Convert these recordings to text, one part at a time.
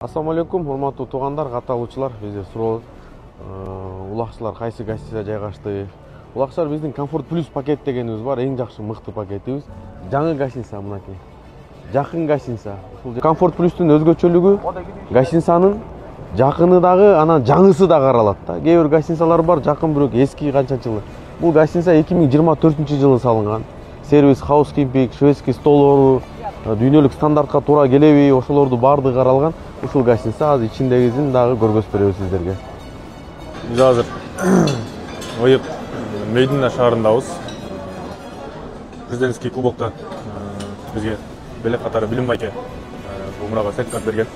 Assalamu alaikum, урматтуу туугандар, катталуучулар. Бизде суроо улакчылар кайсы гостиница жайгашты? Улакчылар, биздин Комфорт Плюс пакет дегенибиз бар, эң жакшы мыкты пакетибиз. Жаңы гостиница мынакей. Жакын гостиница. Ушул Комфорт Плюстун өзгөчөлүгү гостиницанын жакыны дагы, анан жаңысы да каралат да. Кээ бир гостиницалар бар, жакын бирок эски канча жылы. Бул гостиница 2024-жылы салынган. Сервис, хаускипинг, шведский столору, дүйнөлүк стандартка туура келеби, ошолорду баардыгы каралган. Ушул гостиница азыр ичиндегисин дагы көргөзүп беребиз сиздерге. Биз азыр Ойып Медина шаарындабыз. Президентский кубокта бизге белек катары Билим байке умрага сертификат берген.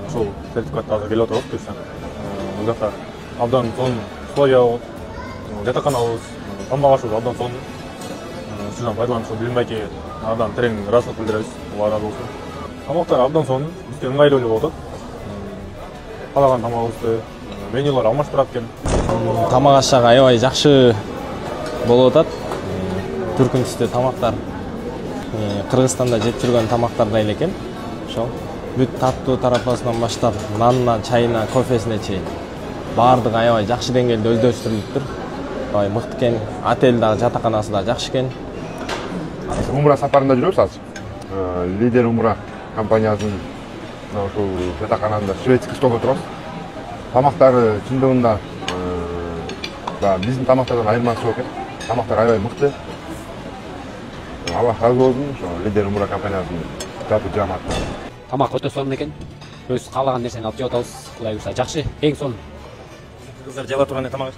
Ошол сертификатты азыр келип атабыз. Бул жакта абдан сонун условия, жатаканабыз, тамак ашыбыз абдан сонун. Сизден пайдаланып Билим байке абдан терең ыраазычылык билдиребиз. Алла ыраазы болсун. Тамактар абдан сонун, бизге ыңгайлуу болуп атат. Каалаган тамагыбызды менюлар алмаштырат экен. Тамак ашаага аябай жакшы болуп атат. Түркүн түстүү тамактар, Кыргызстанда жеп жүргөн тамактардай эле экен. Ошол бүт таттуу тарапасынан баштап, нанынан, чайына, кофесине чейин баардыгы аябай жакшы деңгээлде өздөштүрүлүптүр. Аябай мыкты экен. Отель дагы, жатаканасы да жакшы экен. Умра сапарында жүрөбүз азыр. Лидер Умра компаниясынын ошол жатаканасында шведский столдо турабыз. Тамактары чындыгында биздин тамактардан айырмасы жок экен. Тамактар аябай мыкты. Алла разы болсун, ошо Лидер Умра компаниясынын жаты жамаат. Тамак өтө сонун экен. Өз каалаган нерсени алып жеп атабыз. Кудай буйрса жакшы, эң сонун. Кыргыздар жеп атырган тамак.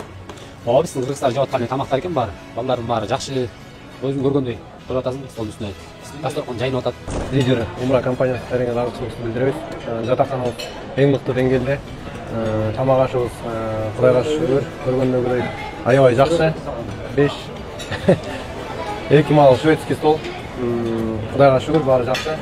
Ооба, биздин кыргыздар жеп аткан тамактар экен баары. Балдардын баары жакшы. Өзүң көргөндөй туруп атасың, столдун үстүнө. Дасторкон жайнап атат. Лидер Умра компаниясы терең ыраазычылыгыбызды билдиребиз. Жатаканабыз эң мыкты деңгээлде. Тамак ашыбыз Кудайга шүгүр, көргөндөгүдөй аябай жакшы. 2 мал шведский стол. Кудайга шүгүр, баары жакшы.